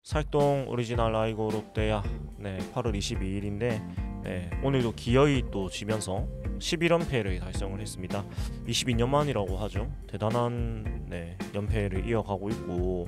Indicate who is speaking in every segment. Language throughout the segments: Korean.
Speaker 1: 살동 오리지널 라이고 롯데야 8월 22일인데 오늘도 기어이 또 지면서 11연패를 달성을 했습니다. 22년 만이라고 하죠. 대단한 연패를 이어가고 있고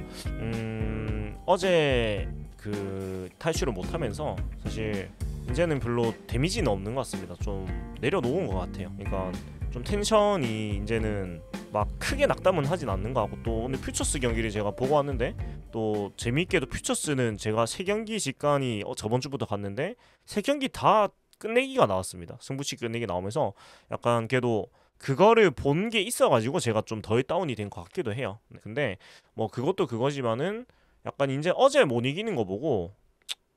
Speaker 1: 어제 그 탈출을 못하면서 사실 이제는 별로 데미지는 없는 것 같습니다. 좀 내려놓은 것 같아요. 그러니까 좀 텐션이 이제는 막 크게 낙담은 하진 않는 것 같고, 또 오늘 퓨처스 경기를 제가 보고 왔는데 또 재미있게도 퓨처스는 제가 3경기 직관이 저번 주부터 갔는데 3경기 다 끝내기가 나왔습니다. 승부치 끝내기 나오면서 약간 걔도 그거를 본 게 있어가지고 제가 좀 덜 다운이 된 것 같기도 해요. 근데 뭐 그것도 그거지만은 약간 이제 어제 못 이기는 거 보고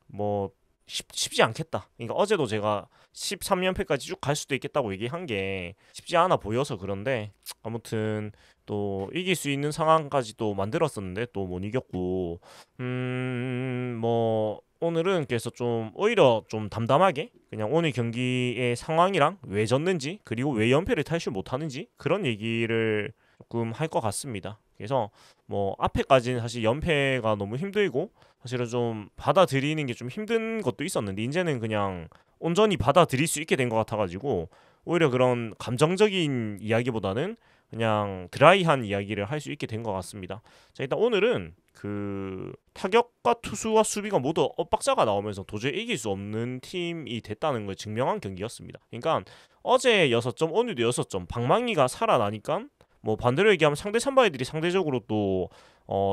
Speaker 1: 뭐 쉽지 않겠다. 그러니까 어제도 제가 13연패까지 쭉 갈 수도 있겠다고 얘기한 게 쉽지 않아 보여서 그런데, 아무튼 또 이길 수 있는 상황까지 또 만들었었는데 또 못 이겼고, 뭐 오늘은 그래서 좀 오히려 좀 담담하게 그냥 오늘 경기의 상황이랑 왜 졌는지, 그리고 왜 연패를 탈출 못하는지 그런 얘기를 조금 할 것 같습니다. 그래서 뭐 앞에까지는 사실 연패가 너무 힘들고 사실은 좀 받아들이는 게 좀 힘든 것도 있었는데, 이제는 그냥 온전히 받아들일 수 있게 된 것 같아가지고 오히려 그런 감정적인 이야기보다는 그냥 드라이한 이야기를 할 수 있게 된 것 같습니다. 자, 일단 오늘은 그 타격과 투수와 수비가 모두 엇박자가 나오면서 도저히 이길 수 없는 팀이 됐다는 걸 증명한 경기였습니다. 그러니까 어제 6점, 오늘도 6점, 방망이가 살아나니까 뭐 반대로 얘기하면 상대 선발들이 상대적으로 또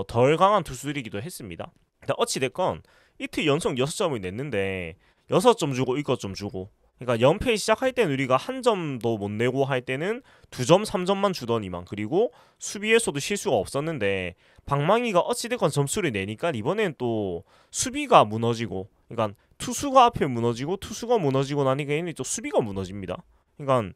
Speaker 1: 덜 강한 투수들이기도 했습니다. 근데 어찌됐건 이틀 연속 6점을 냈는데 6점 주고 이것 좀 주고, 그러니까 연패 시작할 때는 우리가 한 점도 못 내고 할 때는 2점, 3점만 주더니만, 그리고 수비에서도 실수가 없었는데 방망이가 어찌됐건 점수를 내니까 이번엔 또 수비가 무너지고, 그러니까 투수가 앞에 무너지고 투수가 무너지고 나니까 얘는 또 수비가 무너집니다. 그러니까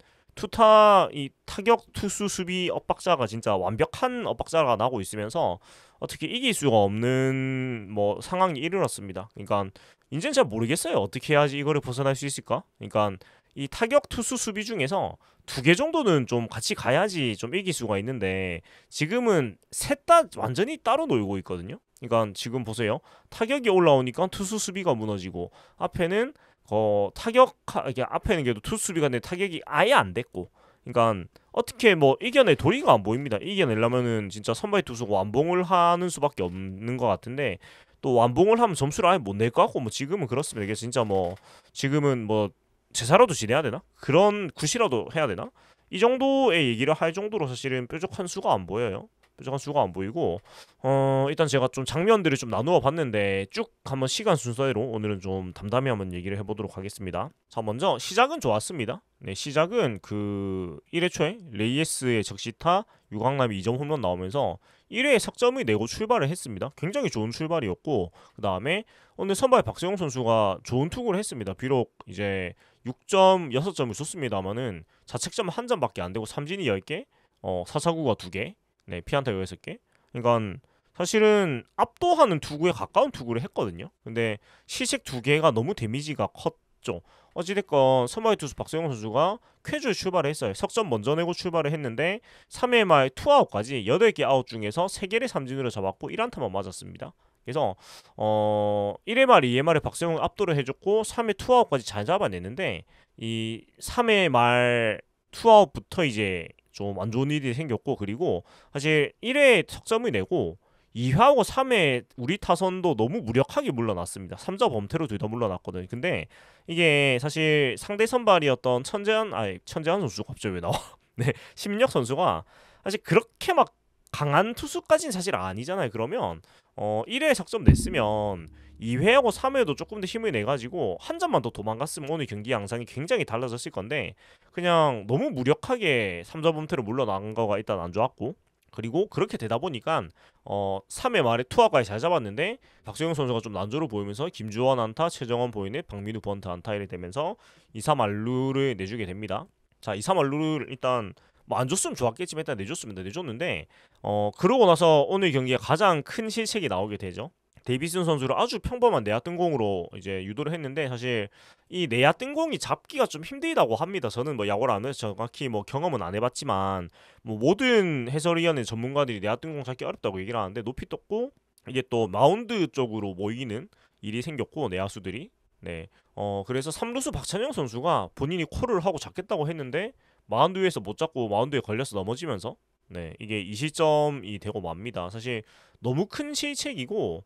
Speaker 1: 이 타격 투수 수비 엇박자가 진짜 완벽한 엇박자가 나고 있으면서 어떻게 이길 수가 없는 뭐 상황이 이르렀습니다. 그러니까 이제는 잘 모르겠어요. 어떻게 해야지 이거를 벗어날 수 있을까? 그러니까 이 타격 투수 수비 중에서 2개 정도는 좀 같이 가야지 좀 이길 수가 있는데 지금은 셋 다 완전히 따로 놀고 있거든요. 그러니까 지금 보세요. 타격이 올라오니까 투수 수비가 무너지고, 앞에는 이게 앞에는 그래도 투수 수비가 내 타격이 아예 안 됐고, 그러니까 어떻게 뭐 이겨낼 도리가 안 보입니다. 이겨내려면은 진짜 선발 투수가 완봉을 하는 수밖에 없는 것 같은데, 또 완봉을 하면 점수를 아예 못 낼 것 같고, 뭐 지금은 그렇습니다. 이게 진짜 뭐 지금은 뭐 제사라도 지내야 되나? 그런 굿이라도 해야 되나? 이 정도의 얘기를 할 정도로 사실은 뾰족한 수가 안 보여요. 뾰족한 수가 안 보이고, 일단 제가 좀 장면들을 좀 나누어 봤는데 쭉 한번 시간 순서대로 오늘은 좀 담담히 한번 얘기를 해보도록 하겠습니다. 자, 먼저 시작은 좋았습니다. 시작은 그 1회 초에 레이에스의 적시타 유강남이 2점 홈런 나오면서 1회에 석점을 내고 출발을 했습니다. 굉장히 좋은 출발이었고, 그 다음에 오늘 선발 박세용 선수가 좋은 투구를 했습니다. 비록 이제 6점, 6점을 줬습니다만은 자책점 1점밖에 안 되고 삼진이 10개, 사사구가 2개, 피안타 6개. 그러니까 사실은 압도하는 투구에 가까운 투구를 했거든요. 근데 실책 2개가 너무 데미지가 컸죠. 어찌됐건 선발 투수 박세용 선수가 쾌주에 출발을 했어요. 석점 먼저 내고 출발을 했는데 3회 말 투아웃까지 8개 아웃 중에서 3개를 삼진으로 잡았고 1안타만 맞았습니다. 그래서 1회 말, 2회 말에 박세용을 압도를 해줬고 3회 투아웃까지 잘 잡아냈는데, 이 3회 말 투아웃부터 이제 좀 안 좋은 일이 생겼고, 그리고 사실 1회 석점을 내고 2회하고 3회 우리 타선도 너무 무력하게 물러났습니다. 3자 범퇴로 둘 다 물러났거든요. 근데 이게 사실 상대 선발이었던 천재한 선수 갑자기 왜 나와? 네, 심력 선수가 사실 그렇게 막 강한 투수까지는 사실 아니잖아요. 그러면 1회 석점 냈으면 2회하고 3회도 조금 더 힘을 내가지고 한 점만 더 도망갔으면 오늘 경기 양상이 굉장히 달라졌을 건데, 그냥 너무 무력하게 3자 범퇴로 물러난 거가 일단 안 좋았고, 그리고 그렇게 되다 보니까 3회 말에 투아까지 잘 잡았는데 박세용 선수가 좀 난조로 보이면서 김주원 안타, 최정원 보이는 박민우 번트 안타 이래 되면서 2-3 안루를 내주게 됩니다. 자, 2-3 안루를 일단 뭐 안 줬으면 좋았겠지만 일단 내줬습니다. 내줬는데 그러고 나서 오늘 경기에 가장 큰 실책이 나오게 되죠. 데이비슨 선수를 아주 평범한 내야 뜬공으로 이제 유도를 했는데, 사실 이 내야 뜬공이 잡기가 좀 힘들다고 합니다. 저는 뭐 야구를 안 해서 정확히 뭐 경험은 안 해봤지만 뭐 모든 해설위원회 전문가들이 내야 뜬공 잡기 어렵다고 얘기를 하는데, 높이 떴고 이게 또 마운드 쪽으로 모이는 일이 생겼고 내야수들이 네. 그래서 3루수 박찬영 선수가 본인이 콜을 하고 잡겠다고 했는데 마운드에서 못 잡고 마운드에 걸려서 넘어지면서 네, 이게 2실점이 되고 맙니다. 사실 너무 큰 실책이고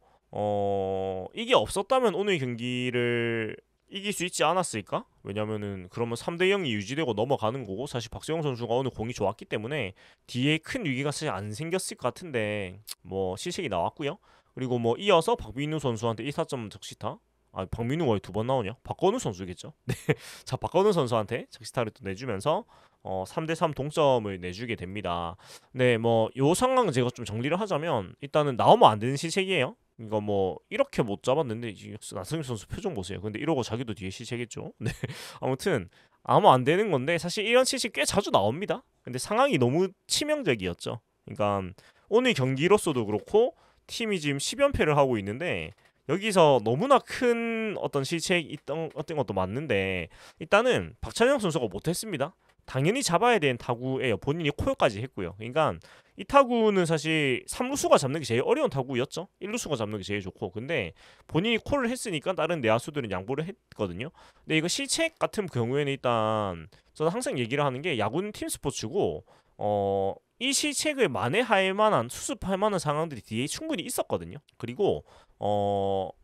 Speaker 1: 이게 없었다면 오늘 경기를 이길 수 있지 않았을까? 왜냐면은 그러면 3대 0이 유지되고 넘어가는 거고 사실 박세영 선수가 오늘 공이 좋았기 때문에 뒤에 큰 위기가 사실 안 생겼을 것 같은데 뭐 실책이 나왔고요. 그리고 뭐 이어서 박민우 선수한테 1타점 적시타. 아, 박민우가 왜 두 번 나오냐? 박건우 선수겠죠. 네. 자, 박건우 선수한테 적시타를 또 내주면서 3대 3 동점을 내주게 됩니다. 네, 뭐 요 상황 제가 좀 정리를 하자면 일단은 나오면 안 되는 실책이에요. 이거 뭐 이렇게 못 잡았는데 나승엽 선수 표정 보세요. 근데 이러고 자기도 뒤에 실책했죠. 네. 아무튼 아무 안 되는 건데 사실 이런 실책 꽤 자주 나옵니다. 근데 상황이 너무 치명적이었죠. 그러니까 오늘 경기로서도 그렇고 팀이 지금 10연패를 하고 있는데 여기서 너무나 큰 어떤 실책이 있던 어떤 것도 맞는데 일단은 박찬영 선수가 못했습니다. 당연히 잡아야 되는 타구예요. 본인이 코어까지 했고요. 그러니까 이 타구는 사실 3루수가 잡는 게 제일 어려운 타구였죠. 1루수가 잡는 게 제일 좋고 근데 본인이 콜을 했으니까 다른 내야수들은 양보를 했거든요. 근데 이거 실책 같은 경우에는 일단 저는 항상 얘기를 하는 게 야구는 팀 스포츠고 이 실책을 만회할 만한 수습할 만한 상황들이 뒤에 충분히 있었거든요. 그리고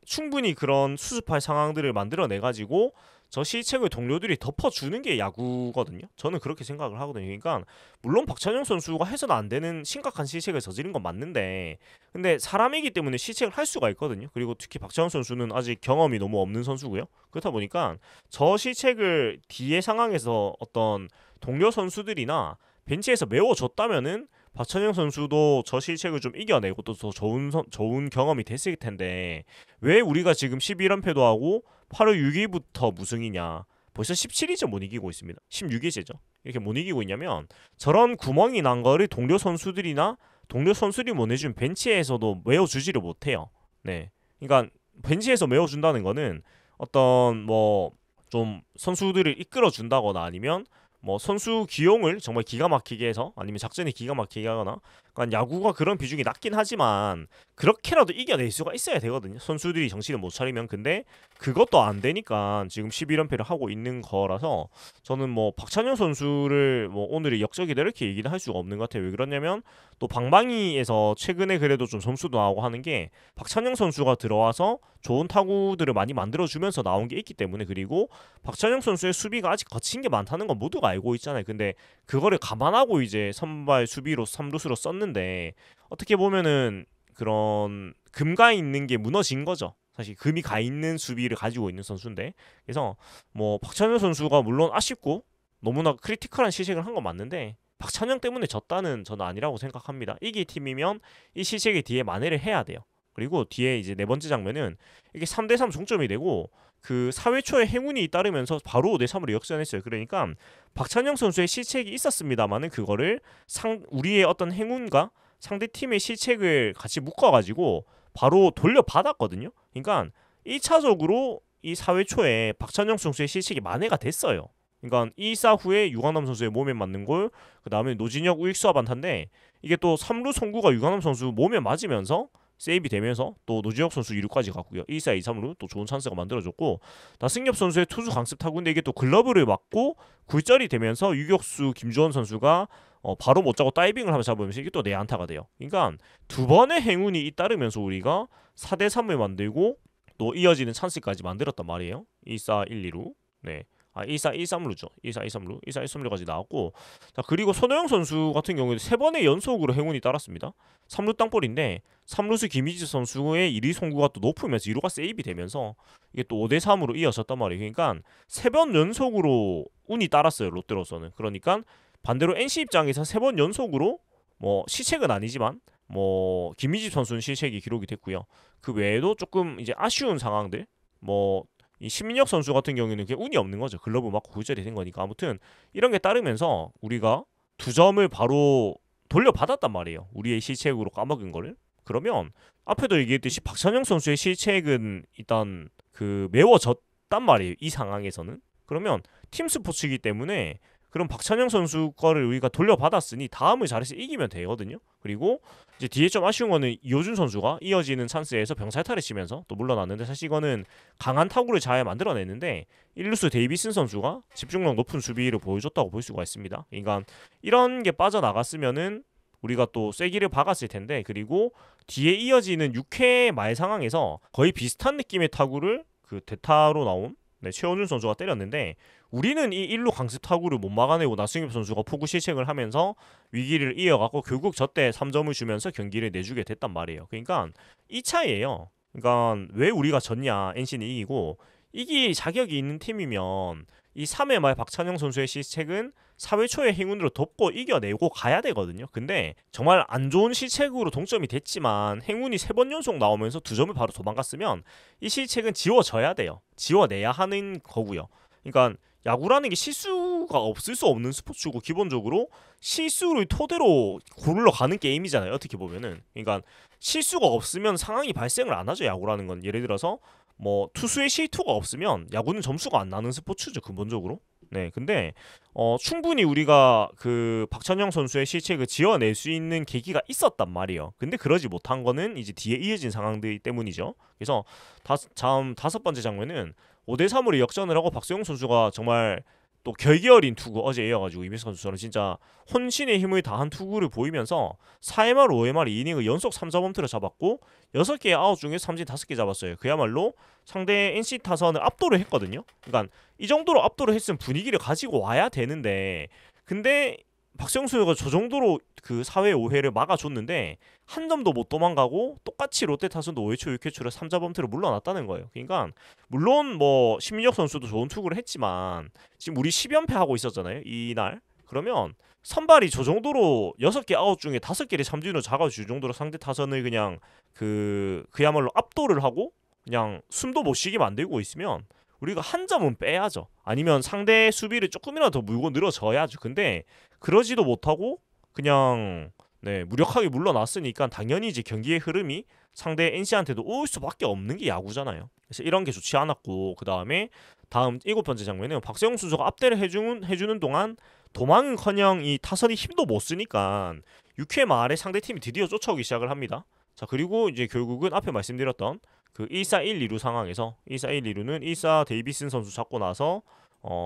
Speaker 1: 충분히 그런 수습할 상황들을 만들어내 가지고 저 실책을 동료들이 덮어주는 게 야구거든요. 저는 그렇게 생각을 하거든요. 그러니까 물론 박찬영 선수가 해서는 안 되는 심각한 실책을 저지른 건 맞는데 근데 사람이기 때문에 실책을 할 수가 있거든요. 그리고 특히 박찬영 선수는 아직 경험이 너무 없는 선수고요. 그렇다 보니까 저 실책을 뒤에 상황에서 어떤 동료 선수들이나 벤치에서 메워줬다면은 박찬영 선수도 저 실책을 좀 이겨내고 또 더 좋은 경험이 됐을 텐데 왜 우리가 지금 11연패도 하고 8월 6일부터 무승이냐 벌써 17일째 못 이기고 있습니다. 16일째죠. 이렇게 못 이기고 있냐면 저런 구멍이 난 거를 동료 선수들이나 동료 선수들이 못 내준 벤치에서도 메워주지를 못해요. 네, 그러니까 벤치에서 메워준다는 거는 어떤 뭐 좀 선수들을 이끌어 준다거나 아니면 뭐 선수 기용을 정말 기가 막히게 해서 아니면 작전이 기가 막히게 하거나 그러니까 야구가 그런 비중이 낮긴 하지만 그렇게라도 이겨낼 수가 있어야 되거든요. 선수들이 정신을 못 차리면 근데 그것도 안 되니까 지금 11연패를 하고 있는 거라서 저는 뭐 박찬영 선수를 뭐 오늘의 역적이다 이렇게 얘기를 할 수가 없는 것 같아요. 왜 그러냐면 또 방망이에서 최근에 그래도 좀 점수도 나오고 하는 게 박찬영 선수가 들어와서 좋은 타구들을 많이 만들어주면서 나온 게 있기 때문에 그리고 박찬영 선수의 수비가 아직 거친 게 많다는 건 모두가 알고 있잖아요. 근데 그거를 감안하고 이제 선발 수비로 3루수로 썼는데 어떻게 보면은 그런 금가 있는 게 무너진 거죠. 사실 금이 가 있는 수비를 가지고 있는 선수인데 그래서 뭐 박찬영 선수가 물론 아쉽고 너무나 크리티컬한 실책을 한 건 맞는데 박찬영 때문에 졌다는 저는 아니라고 생각합니다. 이길 팀이면 이 실책의 뒤에 만회를 해야 돼요. 그리고 뒤에 이제 네 번째 장면은 이게 3대 3 종점이 되고 그 4회 초에 행운이 따르면서 바로 5대 3으로 역전했어요. 그러니까 박찬영 선수의 실책이 있었습니다만은 그거를 우리의 어떤 행운과 상대 팀의 실책을 같이 묶어가지고 바로 돌려받았거든요. 그러니까 1차적으로 이 4회 초에 박찬영 선수의 실책이 만회가 됐어요. 그러니까 2사 후에 유관남 선수의 몸에 맞는 골, 그 다음에 노진혁 우익수와 반타인데 이게 또 3루 송구가 유관남 선수 몸에 맞으면서 세이브 되면서 또 노진혁 선수 2루까지 갔고요. 1사 2삼으로 또 좋은 찬스가 만들어졌고 나승엽 선수의 투수 강습 타구인데 이게 또 글러브를 맞고 굴절이 되면서 유격수 김주원 선수가 바로 못 잡고 다이빙을 하면서 잡으면서 이게 또 내안타가 돼요. 그러니까 두 번의 행운이 잇따르면서 우리가 4대 3을 만들고 또 이어지는 찬스까지 만들었단 말이에요. 1사 1, 2루. 네. 1사 1삼루죠. 1사 1삼루. 1사 1삼루까지 나왔고 자 그리고 손호영 선수 같은 경우에도 세 번의 연속으로 행운이 따랐습니다. 3루 땅볼인데 3루수 김희지 선수의 1위 송구가 또 높으면서 2루가 세이브 되면서 이게 또 5대 3으로 이어졌단 말이에요. 그러니까 세 번 연속으로 운이 따랐어요. 롯데로서는. 그러니까 반대로 NC 입장에서 세 번 연속으로 뭐 실책은 아니지만 뭐 김희지 선수는 실책이 기록이 됐고요. 그 외에도 조금 이제 아쉬운 상황들 뭐 이 신민혁 선수 같은 경우에는 그게 운이 없는 거죠. 글러브 맞고 굴절이 된 거니까. 아무튼 이런 게 따르면서 우리가 두 점을 바로 돌려받았단 말이에요. 우리의 실책으로 까먹은 거를. 그러면 앞에도 얘기했듯이 박찬영 선수의 실책은 일단 그 메워졌단 말이에요. 이 상황에서는. 그러면 팀 스포츠이기 때문에 그럼 박찬영 선수 거를 우리가 돌려받았으니 다음을 잘해서 이기면 되거든요. 그리고 이제 뒤에 좀 아쉬운 거는 이호준 선수가 이어지는 찬스에서 병살타를 치면서 또 물러났는데, 사실 이거는 강한 타구를 잘 만들어냈는데 1루수 데이비슨 선수가 집중력 높은 수비를 보여줬다고 볼 수가 있습니다. 그러니까 이런 게 빠져나갔으면은 우리가 또 쐐기를 박았을 텐데, 그리고 뒤에 이어지는 6회 말 상황에서 거의 비슷한 느낌의 타구를 그 대타로 나온 최원준 선수가 때렸는데, 우리는 이 1루 강습 타구를 못 막아내고 나승엽 선수가 포구 실책을 하면서 위기를 이어가고 결국 저때 3점을 주면서 경기를 내주게 됐단 말이에요. 그러니까 이 차이예요. 그러니까 왜 우리가 졌냐, NC는 이기고, 이기 자격이 있는 팀이면 이 3회 말 박찬영 선수의 실책은 4회 초에 행운으로 덮고 이겨내고 가야 되거든요. 근데 정말 안 좋은 실책으로 동점이 됐지만 행운이 3번 연속 나오면서 2점을 바로 도망갔으면 이 실책은 지워져야 돼요. 지워내야 하는 거고요. 그러니까 야구라는 게 실수가 없을 수 없는 스포츠고, 기본적으로 실수를 토대로 굴러가는 게임이잖아요. 어떻게 보면은. 그러니까 실수가 없으면 상황이 발생을 안 하죠. 야구라는 건 예를 들어서 뭐 투수의 실투가 없으면 야구는 점수가 안 나는 스포츠죠, 근본적으로. 네, 근데 충분히 우리가 그 박찬영 선수의 실책을 지어낼 수 있는 계기가 있었단 말이에요. 근데 그러지 못한 거는 이제 뒤에 이어진 상황들 때문이죠. 그래서 다음 5번째 장면은 5대3으로 역전을 하고 박세웅 선수가 정말 또 결기 어린 투구, 어제 이어가지고 이민석 선수처럼 진짜 혼신의 힘을 다한 투구를 보이면서 4회말 5회말 2이닝을 연속 3자범트를 잡았고 6개의 아웃 중에 삼진 5개 잡았어요. 그야말로 상대 NC 타선을 압도를 했거든요. 그러니까 이 정도로 압도를 했으면 분위기를 가지고 와야 되는데, 근데 박세웅 선수가 저 정도로 그 4회 5회를 막아줬는데 한 점도 못 도망가고 똑같이 롯데 타선도 5회 초 6회 초에 3자범트로 물러났다는 거예요. 그러니까 물론 뭐 신민혁 선수도 좋은 투구를 했지만 지금 우리 10연패 하고 있었잖아요, 이날. 그러면 선발이 저 정도로 6개 아웃 중에 5개를 삼진으로 잡아줄 정도로 상대 타선을 그냥 그야말로 압도를 하고 그냥 숨도 못 쉬게 만들고 있으면 우리가 한 점은 빼야죠. 아니면 상대 수비를 조금이라도 더 물고 늘어져야죠. 근데 그러지도 못하고 그냥 무력하게 물러났으니까 당연히 이제 경기의 흐름이 상대 NC한테도 올 수밖에 없는 게 야구잖아요. 그래서 이런 게 좋지 않았고, 그 다음에 다음 7번째 장면은 박세웅 선수가 앞대를 해주는 동안 도망은커녕 이 타선이 힘도 못 쓰니까 6회 말에 상대팀이 드디어 쫓아오기 시작을 합니다. 자, 그리고 이제 결국은 앞에 말씀드렸던 그 1사 1, 2루 상황에서 1사 1, 2루는 1사 데이비슨 선수 잡고 나서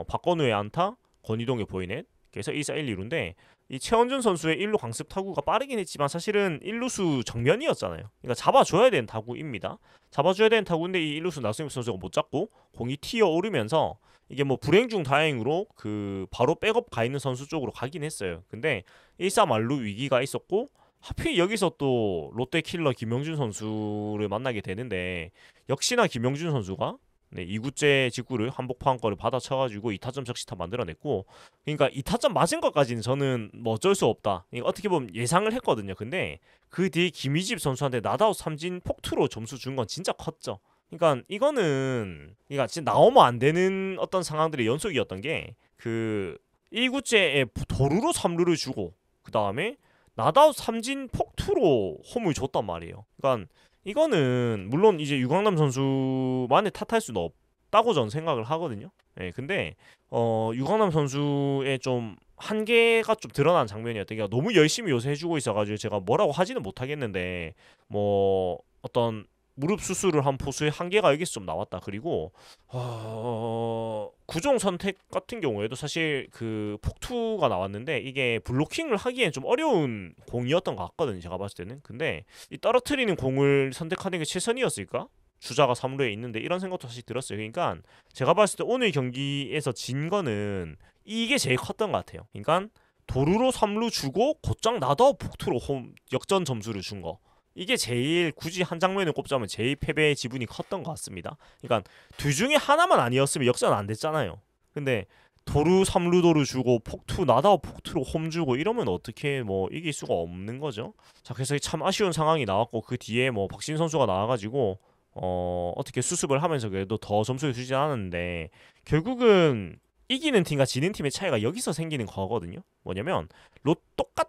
Speaker 1: 박건우의 안타, 권희동의 보이넷, 그래서 1사 1, 2루인데 이 최원준 선수의 1루 강습 타구가 빠르긴 했지만 사실은 1루수 정면이었잖아요. 그러니까 잡아줘야 되는 타구입니다. 잡아줘야 되는 타구인데 이 1루수 나승엽 선수가 못 잡고 공이 튀어 오르면서 이게 뭐 불행 중 다행으로 그 바로 백업 가 있는 선수 쪽으로 가긴 했어요. 근데 1사 만루 위기가 있었고 하필 여기서 또 롯데 킬러 김영준 선수를 만나게 되는데, 역시나 김영준 선수가 2구째 직구를 한복판 거를 받아쳐가지고 2타점 적시타 만들어냈고, 그러니까 2타점 맞은 것까지는 저는 뭐 어쩔 수 없다, 그러니까 어떻게 보면 예상을 했거든요. 근데 그 뒤에 김희집 선수한테 나다웃 삼진 폭투로 점수 준 건 진짜 컸죠. 그러니까 이거는 그러니까 진짜 나오면 안 되는 어떤 상황들의 연속이었던 게, 그 1구째에 도루로 3루를 주고 그 다음에 나다웃 삼진 폭투로 홈을 줬단 말이에요. 그러니까 이거는 물론 이제 유강남 선수만의 탓할 수는 없다고 저는 생각을 하거든요. 네, 근데 유강남 선수의 좀 한계가 좀 드러난 장면이었던 게, 너무 열심히 요새 해주고 있어가지고 제가 뭐라고 하지는 못하겠는데, 뭐 어떤 무릎 수술을 한 포수의 한계가 여기서 좀 나왔다. 그리고 구종 선택 같은 경우에도 사실 그 폭투가 나왔는데 이게 블로킹을 하기엔 좀 어려운 공이었던 것 같거든요, 제가 봤을 때는. 근데 이 떨어뜨리는 공을 선택하는 게 최선이었을까? 주자가 3루에 있는데, 이런 생각도 사실 들었어요. 그러니까 제가 봤을 때 오늘 경기에서 진 거는 이게 제일 컸던 것 같아요. 그러니까 도루로 3루 주고 곧장 나다웃 폭투로 역전 점수를 준 거, 이게 제일, 굳이 한 장면을 꼽자면 제일 패배의 지분이 컸던 것 같습니다. 그러니까 둘 중에 하나만 아니었으면 역전 안 됐잖아요. 근데 도루 3루도루 주고 폭투 나다웃 폭투로 홈 주고 이러면 어떻게 뭐 이길 수가 없는 거죠. 자, 그래서 참 아쉬운 상황이 나왔고, 그 뒤에 뭐 박신 선수가 나와가지고 어떻게 수습을 하면서 그래도 더 점수를 주지 않았는데, 결국은 이기는 팀과 지는 팀의 차이가 여기서 생기는 거거든요. 뭐냐면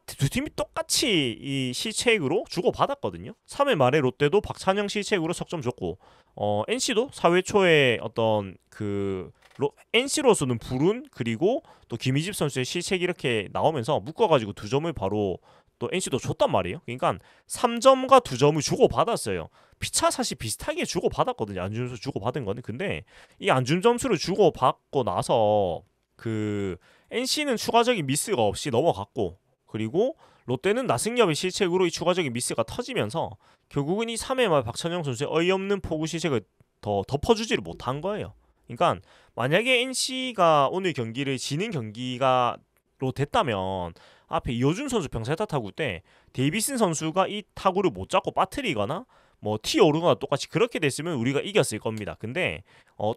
Speaker 1: 두 팀이 똑같이 이 실책으로 주고받았거든요. 3회 말에 롯데도 박찬영 실책으로 석점 줬고 NC도 4회 초에 어떤 그 NC로서는 불운 그리고 또 김희집 선수의 실책이 이렇게 나오면서 묶어가지고 2점을 바로 또 NC도 줬단 말이에요. 그러니까 3점과 2점을 주고 받았어요. 피차 사실 비슷하게 주고 받았거든요. 안준 점수 주고 받은 거는. 근데 이 안준 점수를 주고 받고 나서 그 NC는 추가적인 미스가 없이 넘어갔고, 그리고 롯데는 나승엽의 실책으로 이 추가적인 미스가 터지면서 결국은 이 3회 말 박찬영 선수의 어이없는 포구 실책을 더 덮어주지를 못한 거예요. 그러니까 만약에 NC가 오늘 경기를 지는 경기가로 됐다면 앞에 이호준 선수 병살타 타구 때 데이비슨 선수가 이 타구를 못 잡고 빠뜨리거나 뭐 튀어오르거나 똑같이 그렇게 됐으면 우리가 이겼을 겁니다. 근데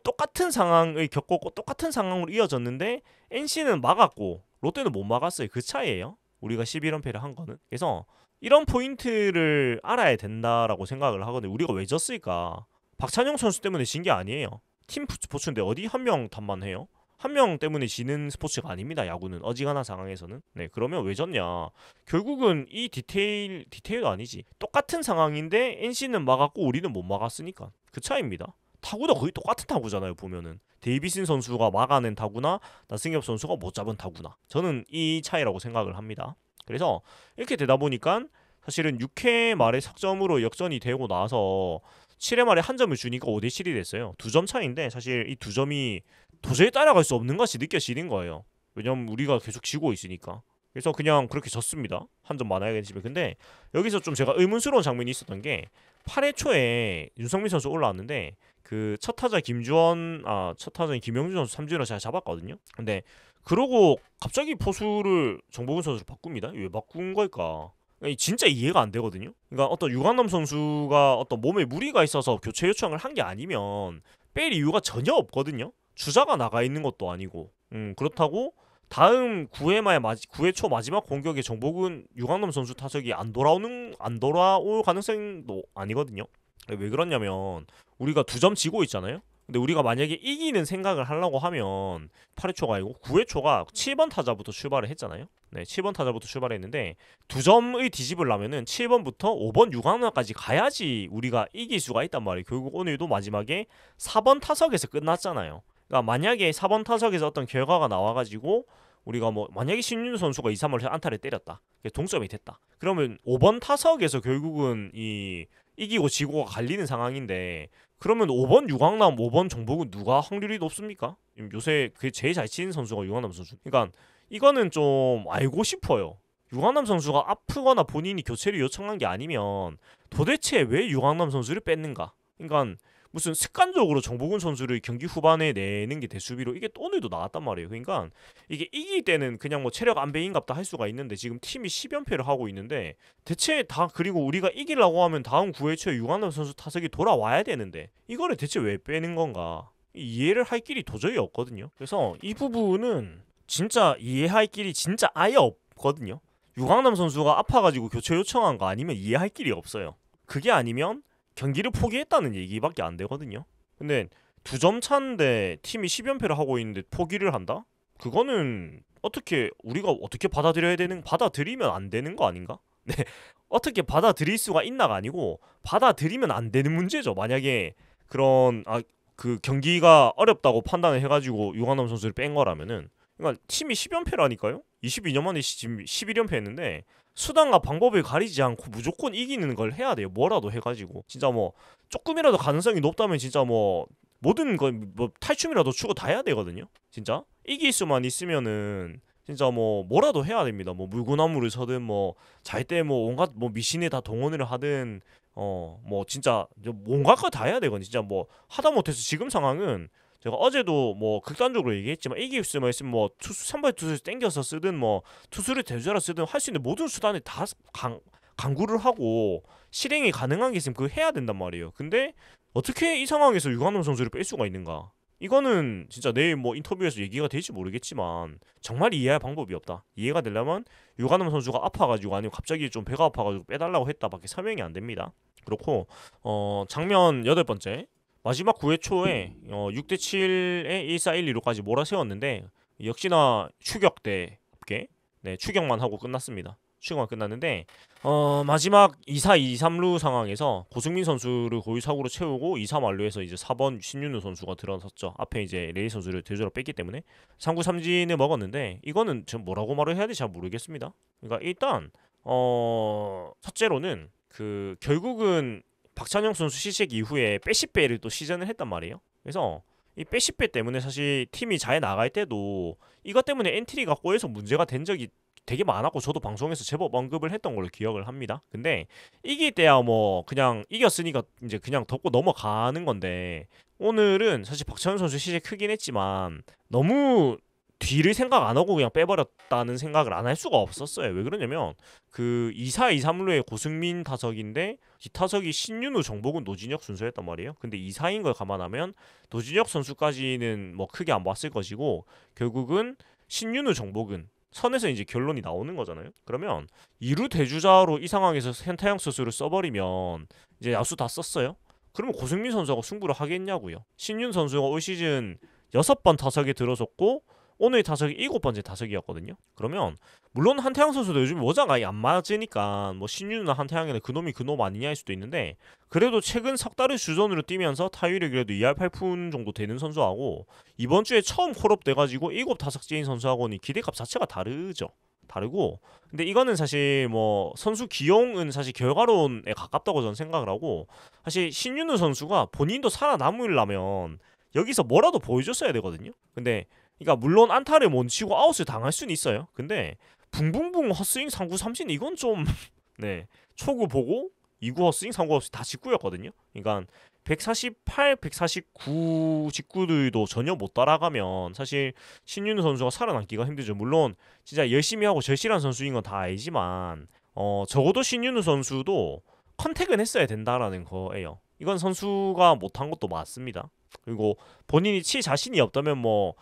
Speaker 1: 똑같은 상황을 겪었고 똑같은 상황으로 이어졌는데 NC는 막았고 롯데는 못 막았어요. 그 차이예요. 우리가 11연패를 한 거는. 그래서 이런 포인트를 알아야 된다라고 생각을 하거든요. 우리가 왜 졌을까? 박찬영 선수 때문에 진 게 아니에요. 팀 스포츠인데 어디 한 명 탓만 해요? 한 명 때문에 지는 스포츠가 아닙니다. 야구는 어지간한 상황에서는. 네, 그러면 왜 졌냐? 결국은 이 디테일도 아니지. 똑같은 상황인데 NC는 막았고 우리는 못 막았으니까 그 차이입니다. 타구도 거의 똑같은 타구잖아요. 보면은 데이비슨 선수가 막아낸 타구나 나승엽 선수가 못 잡은 타구나, 저는 이 차이라고 생각을 합니다. 그래서 이렇게 되다 보니까 사실은 6회 말에 석점으로 역전이 되고 나서 7회 말에 한 점을 주니까 5대7이 됐어요. 2점 차인데 사실 이 2점이 도저히 따라갈 수 없는 것이 느껴지는 거예요. 왜냐면 우리가 계속 지고 있으니까. 그래서 그냥 그렇게 졌습니다. 한 점 많아야겠지만. 근데 여기서 좀 제가 의문스러운 장면이 있었던 게 8회 초에 윤성민 선수 올라왔는데 그 첫 타자 첫 타자인 김영준 선수 3주를 잘 잡았거든요. 근데 그러고 갑자기 포수를 정보근 선수로 바꿉니다. 왜 바꾼 걸까? 진짜 이해가 안 되거든요. 그러니까 어떤 유관남 선수가 어떤 몸에 무리가 있어서 교체 요청을 한 게 아니면 뺄 이유가 전혀 없거든요. 주자가 나가 있는 것도 아니고. 그렇다고 다음 9회 초 마지막 공격에 정복은 유강남 선수 타석이 안 돌아올 가능성도 아니거든요. 왜 그러냐면 우리가 2점 지고 있잖아요. 근데 우리가 만약에 이기는 생각을 하려고 하면 8회 초가 아니고 9회 초가 7번 타자부터 출발을 했잖아요. 네, 7번 타자부터 출발했는데 2점의 뒤집으려면은 7번부터 5번 유강남까지 가야지 우리가 이길 수가 있단 말이에요. 결국 오늘도 마지막에 4번 타석에서 끝났잖아요. 그러니까 만약에 4번 타석에서 어떤 결과가 나와가지고 우리가 뭐 만약에 신윤 선수가 2, 3월 안타를 때렸다, 동점이 됐다, 그러면 5번 타석에서 결국은 이기고 지고가 갈리는 상황인데, 그러면 5번 유강남, 5번 정복은 누가 확률이 높습니까? 요새 그 제일 잘 치는 선수가 유강남 선수. 그러니까 이거는 좀 알고 싶어요. 유강남 선수가 아프거나 본인이 교체를 요청한 게 아니면 도대체 왜 유강남 선수를 뺐는가? 그러니까 무슨 습관적으로 정보근 선수를 경기 후반에 내는 게 대수비로 이게 또 오늘도 나왔단 말이에요. 그러니까 이게 이길 때는 그냥 뭐 체력 안배인갑다 할 수가 있는데 지금 팀이 10연패를 하고 있는데 대체 그리고 우리가 이기려고 하면 다음 9회 초에 유관남 선수 타석이 돌아와야 되는데 이거를 대체 왜 빼는 건가? 이해를 할 길이 도저히 없거든요. 그래서 이 부분은 진짜 이해할 길이 진짜 아예 없거든요. 유강남 선수가 아파가지고 교체 요청한 거 아니면 이해할 길이 없어요. 그게 아니면 경기를 포기했다는 얘기밖에 안 되거든요. 근데 2점 차인데 팀이 10연패를 하고 있는데 포기를 한다? 그거는 우리가 어떻게 받아들이면 안 되는 거 아닌가? 네, 어떻게 받아들일 수가 있나가 아니고 받아들이면 안 되는 문제죠. 만약에 그 경기가 어렵다고 판단을 해가지고 유관남 선수를 뺀 거라면은, 그러니까 팀이 10연패라니까요. 22년 만에 지금 11연패 했는데 수단과 방법을 가리지 않고 무조건 이기는 걸 해야 돼요. 뭐라도 해가지고 진짜 뭐 조금이라도 가능성이 높다면 진짜 뭐 모든 거 뭐 탈춤이라도 추고 다 해야 되거든요. 진짜 이길 수만 있으면은 진짜 뭐라도 해야 됩니다. 뭐 물구나무를 서든 뭐 잘 때 뭐 온갖 뭐 미신에 다 동원을 하든 뭐 진짜 온갖 거 다 해야 되거든요. 진짜 뭐 하다 못해서 지금 상황은 제가 어제도 뭐 극단적으로 얘기했지만 이길 수만 있으면 뭐 선발 투수 땡겨서 쓰든 뭐 투수를 대주자로 쓰든 할 수 있는 모든 수단을 다 강구를 하고 실행이 가능한 게 있으면 그거 해야 된단 말이에요. 근데 어떻게 이 상황에서 유관훈 선수를 뺄 수가 있는가? 이거는 진짜 내일 뭐 인터뷰에서 얘기가 될지 모르겠지만 정말 이해할 방법이 없다. 이해가 되려면 유관훈 선수가 아파가지고 아니면 갑자기 좀 배가 아파가지고 빼달라고 했다밖에 설명이 안 됩니다. 그렇고 장면 8번째 마지막 9회 초에 6대7에 1-4, 1-2루까지 몰아세웠는데 역시나 추격대 없게 추격만 하고 끝났습니다. 취급만 끝났는데 마지막 2사 2-3루 상황에서 고승민 선수를 고유 사구로 채우고 2-3 만루에서 이제 4번 신윤우 선수가 들어섰죠. 앞에 이제 레이 선수를 대조로 뺐기 때문에 3구 삼진을 먹었는데 이거는 지금 뭐라고 말을 해야 될지 잘 모르겠습니다. 그러니까 일단 첫째로는 그 결국은 박찬영 선수 시식 이후에 빼시빼를 또 시전을 했단 말이에요. 그래서 이 빼시빼 때문에 사실 팀이 잘 나갈 때도 이것 때문에 엔트리가 꼬여서 문제가 된 적이 되게 많았고 저도 방송에서 제법 언급을 했던 걸로 기억을 합니다. 근데 이길 때야 뭐 그냥 이겼으니까 이제 그냥 덮고 넘어가는 건데 오늘은 사실 박찬현 선수 시세 크긴 했지만 너무 뒤를 생각 안 하고 그냥 빼버렸다는 생각을 안 할 수가 없었어요. 왜 그러냐면 그 2사 2-3루의 고승민 타석인데 뒷타석이 신윤우, 정복은, 노진혁 순서였단 말이에요. 근데 2사인 걸 감안하면 노진혁 선수까지는 뭐 크게 안 봤을 것이고 결국은 신윤우, 정복은 선에서 이제 결론이 나오는 거잖아요. 그러면 2루 대주자로 이 상황에서 현타양 선수를 써버리면 이제 야수 다 썼어요. 그러면 고승민 선수가 승부를 하겠냐고요. 신윤 선수가 올 시즌 6번 타석에 들어섰고 오늘 타석이 7번째 타석이었거든요. 그러면 물론 한태양 선수도 요즘 모자가 안 맞으니까 뭐 신윤이나 한태양이나 그놈이 그놈 아니냐 할 수도 있는데 그래도 최근 석 달을 주전으로 뛰면서 타율이 그래도 2할 8푼 정도 되는 선수하고 이번 주에 처음 콜업 돼가지고 7타석째인 선수하고는 기대값 자체가 다르고 근데 이거는 사실 뭐 선수 기용은 사실 결과론에 가깝다고 저는 생각을 하고 사실 신윤우 선수가 본인도 살아남으려면 여기서 뭐라도 보여줬어야 되거든요. 근데 그러니까 물론 안타를 못 치고 아웃을 당할 수는 있어요. 근데 붕붕붕 헛스윙 3구 삼진 이건 좀 네 초구 보고 2구 헛스윙 3구 헛스윙 다 직구였거든요. 그러니까 148, 149 직구들도 전혀 못 따라가면 사실 신윤우 선수가 살아남기가 힘들죠. 물론 진짜 열심히 하고 절실한 선수인 건 다 알지만 적어도 신윤우 선수도 컨택은 했어야 된다라는 거예요. 이건 선수가 못한 것도 맞습니다. 그리고 본인이 칠 자신이 없다면 뭐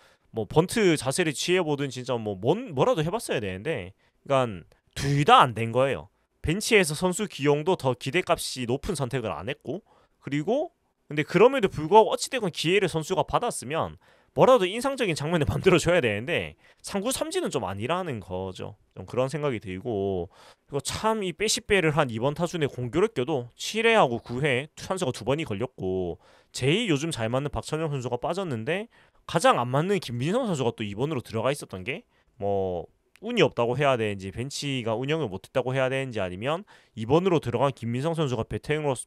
Speaker 1: 번트 자세를 취해보든 진짜 뭐라도 해봤어야 되는데 그러니까 둘 다 안 된 거예요. 벤치에서 선수 기용도 더 기대값이 높은 선택을 안 했고 그리고 근데 그럼에도 불구하고 어찌됐건 기회를 선수가 받았으면 뭐라도 인상적인 장면을 만들어줘야 되는데 3구 삼진은 좀 아니라는 거죠. 좀 그런 생각이 들고 그리고 참 이 빼시빼를 한 이번 타순에 공교롭게도 7회하고 9회 찬스가 2번이 걸렸고 제일 요즘 잘 맞는 박찬영 선수가 빠졌는데 가장 안 맞는 김민성 선수가 또 2번으로 들어가 있었던 게 뭐 운이 없다고 해야 되는지 벤치가 운영을 못했다고 해야 되는지 아니면 2번으로 들어간 김민성 선수가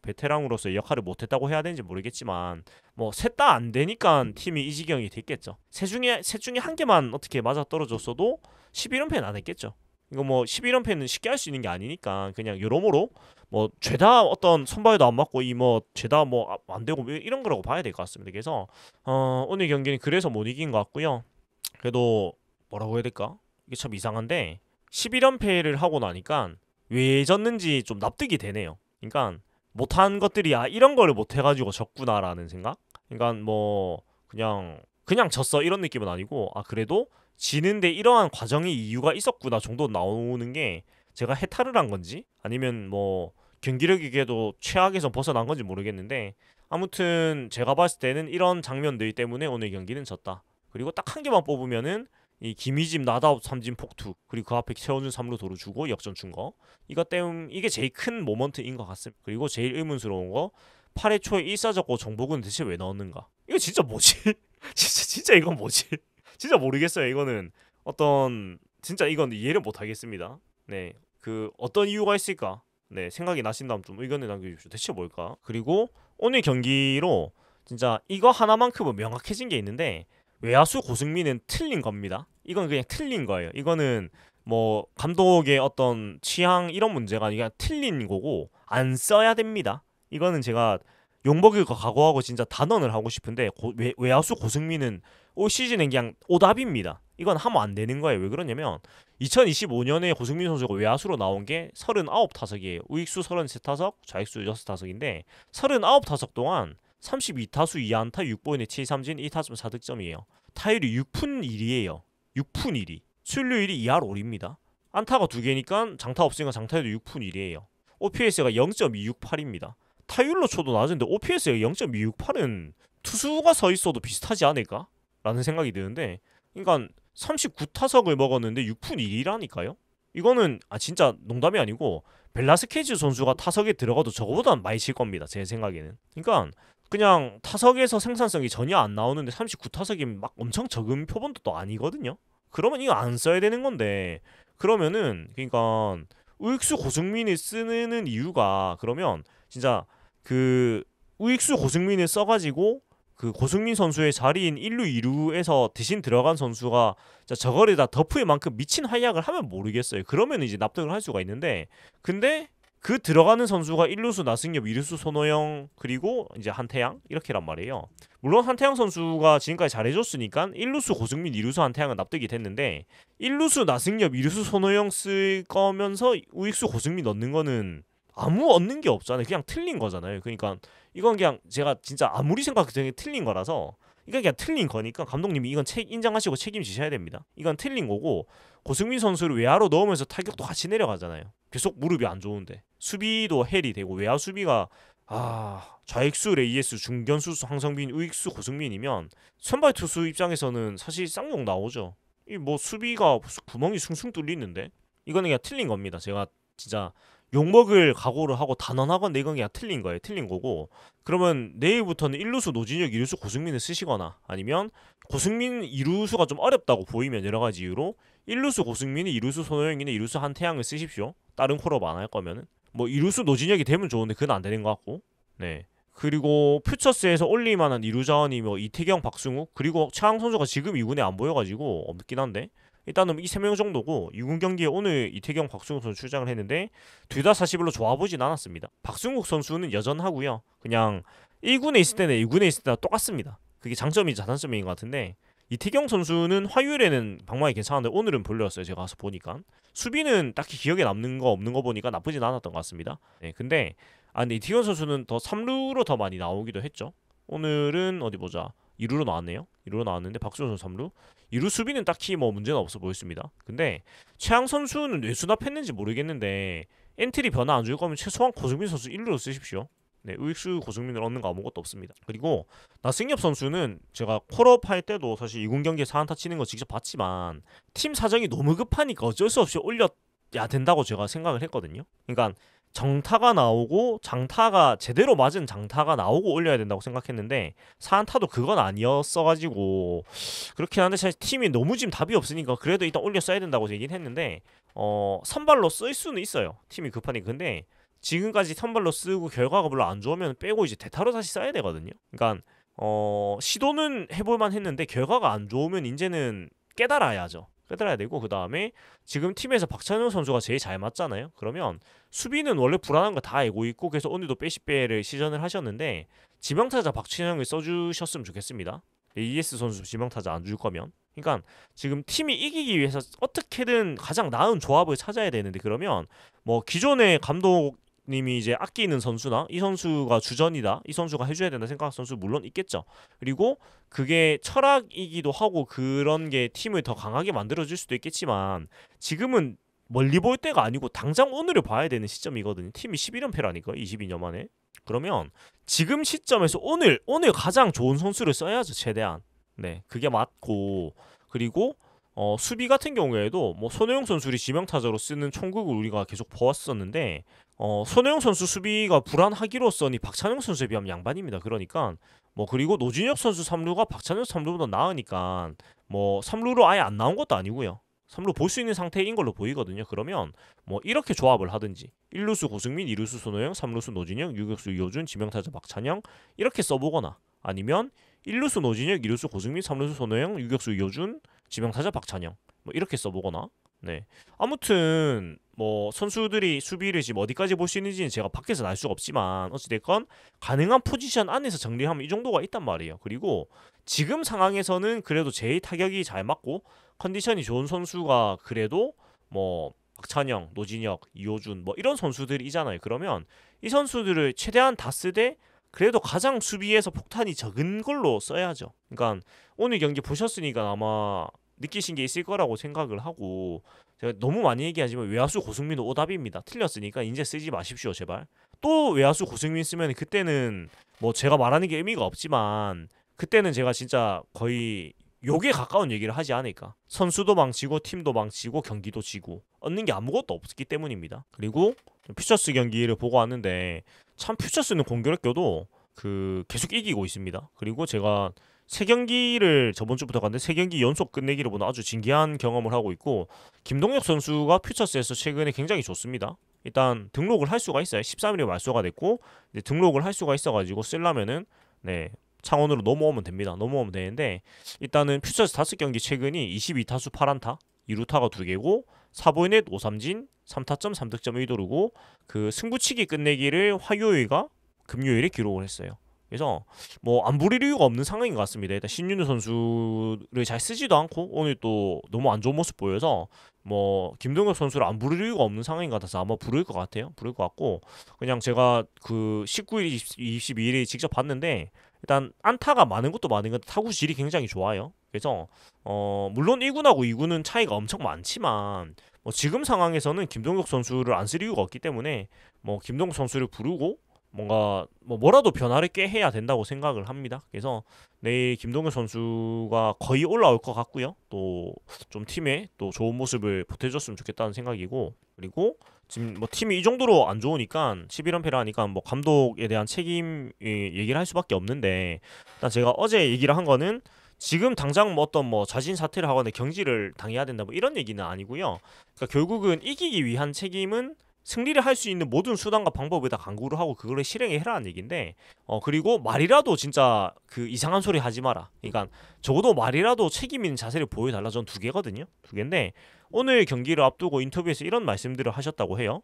Speaker 1: 베테랑으로서 역할을 못했다고 해야 되는지 모르겠지만 뭐 셋 다 안 되니까 팀이 이 지경이 됐겠죠. 셋 중에 한 개만 어떻게 맞아 떨어졌어도 11연패는 안 했겠죠. 이거 뭐 11연패는 쉽게 할 수 있는 게 아니니까 그냥 여러모로 뭐 죄다 어떤 선발도 안 맞고 이 뭐 죄다 뭐 안 되고 이런 거라고 봐야 될 것 같습니다. 그래서 오늘 경기는 그래서 못 이긴 것 같고요. 그래도 뭐라고 해야 될까? 이게 참 이상한데 11연패를 하고 나니까 왜 졌는지 좀 납득이 되네요. 그러니까 못한 것들이 이런 거를 못해가지고 졌구나라는 생각? 그러니까 뭐 그냥 졌어 이런 느낌은 아니고 그래도 지는데 이러한 과정이 이유가 있었구나 정도 나오는 게 제가 해탈을 한 건지 아니면 뭐 경기력이 그래도 최악에서 벗어난 건지 모르겠는데 아무튼 제가 봤을 때는 이런 장면들 때문에 오늘 경기는 졌다. 그리고 딱 한 개만 뽑으면은 이 김희집 나다웃 삼진 폭투 그리고 그 앞에 최원준 3루 도루 주고 역전 준 거 이것 때문에 이게 제일 큰 모먼트인 것 같습니다. 그리고 제일 의문스러운 거 8회 초에 1사적고 정복은 대체 왜 넣었는가? 이거 진짜 뭐지? 진짜 이건 뭐지? 진짜 모르겠어요. 이거는 진짜 이건 이해를 못 하겠습니다. 네, 그 어떤 이유가 있을까? 네, 생각이 나신다면 좀 의견을 남겨주십시오. 대체 뭘까? 그리고 오늘 경기로 진짜 이거 하나만큼은 명확해진 게 있는데 외야수 고승민은 틀린 겁니다. 이건 그냥 틀린 거예요. 이거는 뭐 감독의 어떤 취향 이런 문제가 아니라 틀린 거고 안 써야 됩니다. 이거는 제가 욕먹을 거 각오하고 진짜 단언을 하고 싶은데 외야수 고승민은 올 시즌엔 그냥 오답입니다. 이건 하면 안 되는 거예요. 왜 그러냐면 2025년에 고승민 선수가 외야수로 나온 게 39타석이에요. 우익수 33타석, 좌익수 6타석인데 39타석 동안 32타수 2안타 6볼넷 7삼진 1타점 4득점이에요. 타율이 6푼 1이에요. 6푼 1이. 출루율이 2할 5입니다. 안타가 2개니까 장타 없으니까 장타율도 6푼 1이에요. OPS가 0.268입니다. 타율로 쳐도 낮은데 OPS가 0.268은 투수가 서 있어도 비슷하지 않을까? 라는 생각이 드는데 그러니까 39타석을 먹었는데 6푼 1이라니까요. 이거는 진짜 농담이 아니고 벨라스케즈 선수가 타석에 들어가도 저거보다는 많이 칠 겁니다. 제 생각에는. 그러니까 그냥 타석에서 생산성이 전혀 안 나오는데 39타석이면 막 엄청 적은 표본도 또 아니거든요. 그러면 이거 안 써야 되는 건데 그러면은 그러니까 우익수 고승민을 쓰는 이유가 그러면 진짜 그 우익수 고승민을 써가지고 그 고승민 선수의 자리인 1루 2루에서 대신 들어간 선수가 저거를 다 덮을 만큼 미친 활약을 하면 모르겠어요. 그러면 이제 납득을 할 수가 있는데 근데 그 들어가는 선수가 1루수 나승엽, 2루수 손호영 그리고 이제 한태양 이렇게란 말이에요. 물론 한태양 선수가 지금까지 잘해줬으니까 1루수 고승민, 2루수 한태양은 납득이 됐는데 1루수 나승엽, 2루수 손호영 쓸 거면서 우익수 고승민 넣는 거는 아무 얻는 게 없잖아요. 그냥 틀린 거잖아요. 그러니까 이건 그냥 제가 진짜 아무리 생각해도 틀린 거라서 이건 그냥 틀린 거니까 감독님이 이건 인정하시고 책임지셔야 됩니다. 이건 틀린 거고 고승민 선수를 외야로 넣으면서 타격도 같이 내려가잖아요. 계속 무릎이 안 좋은데 수비도 헬이 되고 외야 수비가 좌익수 레이에스, 중견수 황성빈, 우익수 고승민이면 선발 투수 입장에서는 사실 쌍욕 나오죠. 이 뭐 수비가 구멍이 숭숭 뚫리는데 이거는 그냥 틀린 겁니다. 제가 진짜 욕먹을 각오를 하고 단언하건데 이건 그냥 틀린 거예요. 틀린 거고 그러면 내일부터는 1루수 노진혁, 2루수 고승민을 쓰시거나 아니면 고승민 2루수가 좀 어렵다고 보이면 여러 가지 이유로 1루수 고승민이 2루수 손호영이나 2루수 한태양을 쓰십시오. 다른 콜업 안 할 거면은 뭐 2루수 노진혁이 되면 좋은데 그건 안 되는 것 같고 네. 그리고 퓨처스에서 올릴만한 2루 자원이 뭐 이태경, 박승욱 그리고 최강 선수가 지금 2군에 안 보여가지고 없긴 한데 일단은 이 3명 정도고 2군 경기에 오늘 이태경, 박승욱 선수 출장을 했는데 둘 다 사실 별로 좋아보진 않았습니다. 박승욱 선수는 여전하고요. 그냥 1군에 있을 때나 2군에 있을 때나 똑같습니다. 그게 장점이자 단점인 것 같은데 이태경 선수는 화요일에는 방망이 괜찮은데 오늘은 별로였어요. 제가 가서 보니까 수비는 딱히 기억에 남는 거 없는 거 보니까 나쁘진 않았던 것 같습니다. 네, 근데 이태경 선수는 더 3루로 더 많이 나오기도 했죠. 오늘은 어디 보자 2루로 나왔네요. 2루로 나왔는데 박수호 선수 3루 2루 수비는 딱히 뭐 문제는 없어 보였습니다. 근데 최양 선수는 왜 수납했는지 모르겠는데 엔트리 변화 안 줄 거면 최소한 고승민 선수 1루로 쓰십시오. 네, 우익수 고승민을 얻는 거 아무것도 없습니다. 그리고 나승엽 선수는 제가 콜업 할 때도 사실 2군 경기에 4안타 치는 거 직접 봤지만 팀 사정이 너무 급하니까 어쩔 수 없이 올려야 된다고 제가 생각을 했거든요. 그러니까 정타가 나오고 장타가 제대로 맞은 장타가 나오고 올려야 된다고 생각했는데 4안타도 그건 아니었어가지고 그렇긴 한데 사실 팀이 너무 지금 답이 없으니까 그래도 일단 올려 써야 된다고 얘기는 했는데 선발로 쓸 수는 있어요. 팀이 급하니까. 근데 지금까지 선발로 쓰고 결과가 별로 안 좋으면 빼고 이제 대타로 다시 써야 되거든요. 그러니까 시도는 해볼만 했는데 결과가 안 좋으면 이제는 깨달아야죠. 깨달아야 되고 그 다음에 지금 팀에서 박찬호 선수가 제일 잘 맞잖아요. 그러면 수비는 원래 불안한 거 다 알고 있고 그래서 오늘도 빼시빼를 시전을 하셨는데 지명타자 박찬영을 써주셨으면 좋겠습니다. AS 선수 지명타자 안 줄 거면. 그러니까 지금 팀이 이기기 위해서 어떻게든 가장 나은 조합을 찾아야 되는데 그러면 뭐 기존의 감독님이 이제 아끼는 선수나 이 선수가 주전이다 이 선수가 해줘야 된다 생각하는 선수 물론 있겠죠. 그리고 그게 철학이기도 하고 그런 게 팀을 더 강하게 만들어줄 수도 있겠지만 지금은 멀리 볼 때가 아니고 당장 오늘을 봐야 되는 시점이거든요. 팀이 11연패라니까 22년 만에. 그러면 지금 시점에서 오늘 가장 좋은 선수를 써야죠. 최대한. 네, 그게 맞고 그리고 수비 같은 경우에도 뭐 손호영 선수를 지명타자로 쓰는 총국을 우리가 계속 보았었는데 손호영 선수 수비가 불안하기로써니 박찬영 선수에 비하면 양반입니다. 그러니까 뭐 그리고 노진혁 선수 3루가 박찬영 3루보다 나으니까 뭐 3루로 아예 안 나온 것도 아니고요. 3루 볼 수 있는 상태인 걸로 보이거든요. 그러면 뭐 이렇게 조합을 하든지 1루수 고승민, 2루수 손호영, 3루수 노진혁, 유격수 이호준, 지명타자 박찬영 이렇게 써보거나 아니면 1루수 노진혁, 2루수 고승민, 3루수 손호영, 유격수 이호준, 지명타자 박찬영 뭐 이렇게 써보거나 네 아무튼 뭐 선수들이 수비를 지금 어디까지 볼 수 있는지는 제가 밖에서 알 수가 없지만 어찌됐건 가능한 포지션 안에서 정리하면 이 정도가 있단 말이에요. 그리고 지금 상황에서는 그래도 제일 타격이 잘 맞고 컨디션이 좋은 선수가 그래도 뭐 박찬영, 노진혁, 이호준 뭐 이런 선수들이잖아요. 그러면 이 선수들을 최대한 다 쓰되 그래도 가장 수비에서 폭탄이 적은 걸로 써야죠. 그러니까 오늘 경기 보셨으니까 아마 느끼신 게 있을 거라고 생각을 하고 제가 너무 많이 얘기하지만 외야수 고승민은 오답입니다. 틀렸으니까 이제 쓰지 마십시오 제발. 또 외야수 고승민 쓰면 그때는 뭐 제가 말하는 게 의미가 없지만 그때는 제가 진짜 거의 요게 가까운 얘기를 하지 않을까. 선수도 망치고 팀도 망치고 경기도 지고 얻는 게 아무것도 없기 때문입니다. 그리고 퓨처스 경기를 보고 왔는데 참 퓨처스는 공교롭게도 계속 이기고 있습니다. 그리고 제가 세 경기를 저번 주부터 갔는데 세 경기 연속 끝내기를 보는 아주 진기한 경험을 하고 있고, 김동혁 선수가 퓨처스에서 최근에 굉장히 좋습니다. 일단 등록을 할 수가 있어요. 13일에 말소가 됐고 이제 등록을 할 수가 있어가지고 쓰려면은 창원으로 넘어오면 됩니다. 넘어오면 되는데 일단은 퓨처스 5경기 최근이 22타수 8안타 2루타가 2개고 4볼넷 5삼진 3타점 3득점 1도루고 승부치기 끝내기를 화요일과 금요일에 기록을 했어요. 그래서 뭐 안 부릴 이유가 없는 상황인 것 같습니다. 일단 신윤우 선수를 잘 쓰지도 않고 오늘 또 너무 안 좋은 모습 보여서 뭐 김동혁 선수를 안 부릴 이유가 없는 상황인 것 같아서 아마 부를 것 같아요. 부를 것 같고, 그냥 제가 19일, 22일에 직접 봤는데 일단 안타가 많은 것도 많은 건데 타구 질이 굉장히 좋아요. 그래서 물론 1군하고 2군은 차이가 엄청 많지만 뭐 지금 상황에서는 김동혁 선수를 안 쓸 이유가 없기 때문에 뭐 김동혁 선수를 부르고 뭔가 뭐라도 변화를 꾀해야 된다고 생각을 합니다. 그래서 내일 김동현 선수가 거의 올라올 것 같고요. 또 좀 팀에 또 좋은 모습을 보태줬으면 좋겠다는 생각이고, 그리고 지금 뭐 팀이 이 정도로 안 좋으니까 11연패를 하니까 뭐 감독에 대한 책임 얘기를 할 수밖에 없는데, 일단 제가 어제 얘기를 한 거는 지금 당장 뭐 어떤 뭐 자진 사퇴를 하거나 경질을 당해야 된다 뭐 이런 얘기는 아니고요. 그러니까 결국은 이기기 위한 책임은 승리를 할 수 있는 모든 수단과 방법을 다 강구를 하고 그거를 실행해라는 얘기인데, 그리고 말이라도 진짜 이상한 소리 하지 마라. 그러니까 적어도 말이라도 책임 있는 자세를 보여달라. 전 2개거든요. 2개인데 오늘 경기를 앞두고 인터뷰에서 이런 말씀들을 하셨다고 해요.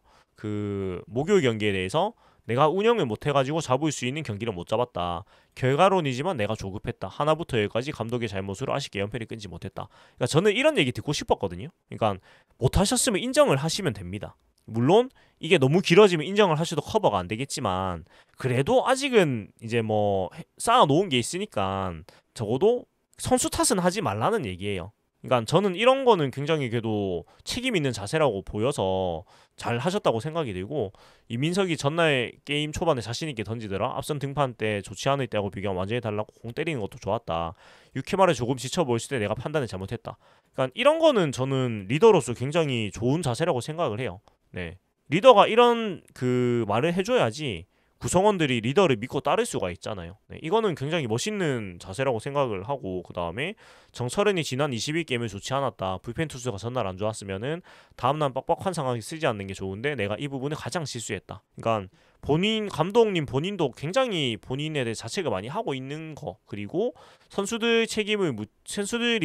Speaker 1: 목요일 경기에 대해서 내가 운영을 못해가지고 잡을 수 있는 경기를 못 잡았다. 결과론이지만 내가 조급했다. 하나부터 열까지 감독의 잘못으로 아쉽게 연패를 끊지 못했다. 그러니까 저는 이런 얘기 듣고 싶었거든요. 그러니까 못하셨으면 인정을 하시면 됩니다. 물론 이게 너무 길어지면 인정을 하셔도 커버가 안 되겠지만 그래도 아직은 이제 뭐 쌓아놓은 게 있으니까 적어도 선수 탓은 하지 말라는 얘기예요. 그러니까 저는 이런 거는 굉장히 그래도 책임 있는 자세라고 보여서 잘 하셨다고 생각이 들고, 이민석이 전날 게임 초반에 자신 있게 던지더라. 앞선 등판 때 좋지 않을 때하고 비교하면 완전히 달랐고 공 때리는 것도 좋았다. 6회 말에 조금 지쳐 보였을 때 내가 판단을 잘못했다. 그러니까 이런 거는 저는 리더로서 굉장히 좋은 자세라고 생각을 해요. 네. 리더가 이런 말을 해줘야지 구성원들이 리더를 믿고 따를 수가 있잖아요. 네. 이거는 굉장히 멋있는 자세라고 생각을 하고, 그 다음에 정철은이 지난 21게임을 좋지 않았다. 불펜 투수가 전날 안 좋았으면은 다음날 빡빡한 상황에 쓰지 않는 게 좋은데 내가 이 부분을 가장 실수했다. 그러니까 감독님 본인도 굉장히 본인에 대해 자책을 많이 하고 있는 거, 그리고 선수들이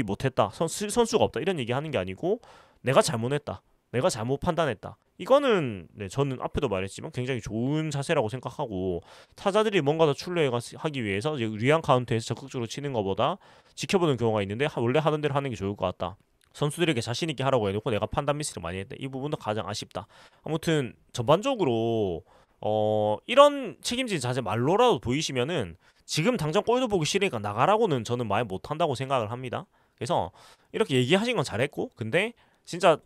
Speaker 1: 못했다. 선수가 없다. 이런 얘기 하는 게 아니고 내가 잘못했다. 내가 잘못 판단했다. 이거는 저는 앞에도 말했지만 굉장히 좋은 자세라고 생각하고, 타자들이 뭔가 더 출루하기 위해서 유리한 카운트에서 적극적으로 치는 것보다 지켜보는 경우가 있는데 원래 하던 대로 하는 게 좋을 것 같다. 선수들에게 자신 있게 하라고 해놓고 내가 판단 미스를 많이 했다. 이 부분도 가장 아쉽다. 아무튼 전반적으로 이런 책임진 자세 말로라도 보이시면은 지금 당장 골도 보기 싫으니까 나가라고는 저는 말 못한다고 생각을 합니다. 그래서 이렇게 얘기하신 건 잘했고, 근데 진짜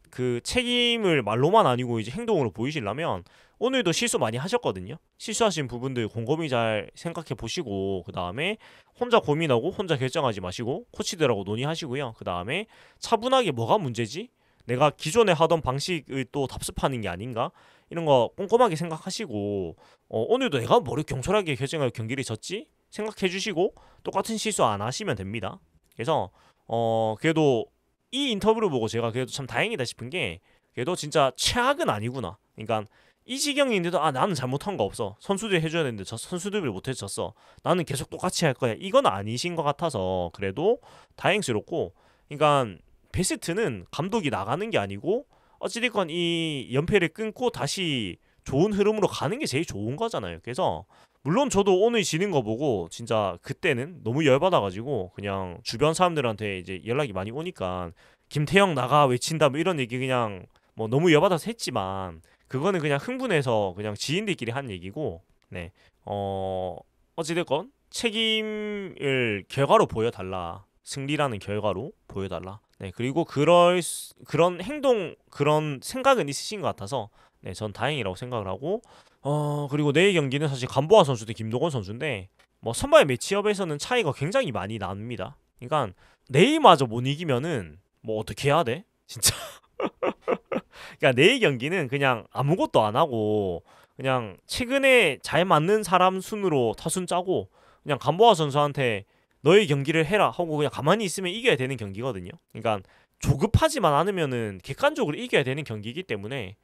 Speaker 1: 책임을 말로만 아니고 이제 행동으로 보이시려면 오늘도 실수 많이 하셨거든요. 실수하신 부분들 곰곰이 잘 생각해 보시고, 그 다음에 혼자 고민하고 혼자 결정하지 마시고 코치들하고 논의하시고요. 그 다음에 차분하게 뭐가 문제지? 내가 기존에 하던 방식을 또 답습하는 게 아닌가? 이런 거 꼼꼼하게 생각하시고, 오늘도 내가 뭐를 경솔하게 결정하고 경기를 졌지? 생각해 주시고 똑같은 실수 안 하시면 됩니다. 그래서 그래도 이 인터뷰를 보고 제가 그래도 참 다행이다 싶은 게, 그래도 진짜 최악은 아니구나. 그러니까 이 지경인데도 나는 잘못한 거 없어. 선수들이 해줘야 되는데 선수들이 못해서 졌어. 나는 계속 똑같이 할 거야. 이건 아니신 것 같아서 그래도 다행스럽고, 그러니까 베스트는 감독이 나가는 게 아니고 어찌됐건 이 연패를 끊고 다시 좋은 흐름으로 가는 게 제일 좋은 거잖아요. 그래서 물론 저도 오늘 지는 거 보고 진짜 그때는 너무 열받아가지고 그냥 주변 사람들한테 이제 연락이 많이 오니까 김태형 나가 외친다 뭐 이런 얘기 그냥 뭐 너무 열받아서 했지만, 그거는 그냥 흥분해서 그냥 지인들끼리 한 얘기고, 네. 어찌됐건 책임을 결과로 보여달라. 승리라는 결과로 보여달라. 네. 그리고 그런 행동, 그런 생각은 있으신 것 같아서 네, 전 다행이라고 생각을 하고, 그리고 내일 경기는 사실 감보아 선수 대 김동원 선수인데 뭐 선발 매치업에서는 차이가 굉장히 많이 납니다. 그러니까 내일마저 못 이기면은 뭐 어떻게 해야 돼? 진짜. 그러니까 내일 경기는 그냥 아무것도 안 하고 그냥 최근에 잘 맞는 사람 순으로 타순 짜고 그냥 감보아 선수한테 너의 경기를 해라 하고 그냥 가만히 있으면 이겨야 되는 경기거든요. 그러니까 조급하지만 않으면은 객관적으로 이겨야 되는 경기이기 때문에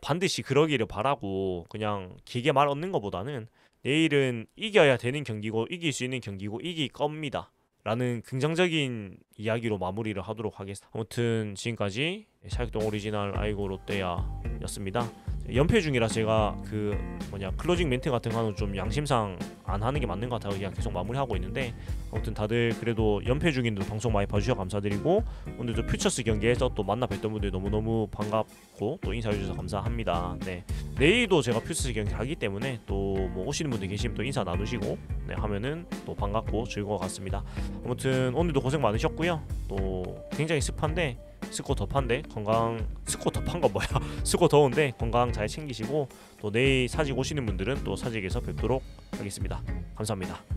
Speaker 1: 반드시 그러기를 바라고 그냥 길게 말 얻는 것보다는 내일은 이겨야 되는 경기고 이길 수 있는 경기고 이길 겁니다. 라는 긍정적인 이야기로 마무리를 하도록 하겠습니다. 아무튼 지금까지 샤익동 오리지널 아이고 롯데야 였습니다. 연패 중이라 제가 그 클로징 멘트 같은 거는 좀 양심상 안 하는 게 맞는 것 같아요. 그냥 계속 마무리하고 있는데 아무튼 다들 그래도 연패 중인데도 방송 많이 봐주셔서 감사드리고 오늘도 퓨처스 경기에서 또 만나 뵀던 분들 너무너무 반갑고 또 인사해주셔서 감사합니다. 네, 내일도 제가 퓨처스 경기 하기 때문에 또 뭐 오시는 분들 계시면 또 인사 나누시고 네, 하면은 또 반갑고 즐거워 같습니다. 아무튼 오늘도 고생 많으셨고요. 또 굉장히 습한데 습고 덥한데 건강 습고 덥한 건 뭐야 습고 더운데 건강 잘 챙기시고 또 내일 사직 오시는 분들은 또 사직에서 뵙도록 하겠습니다. 감사합니다.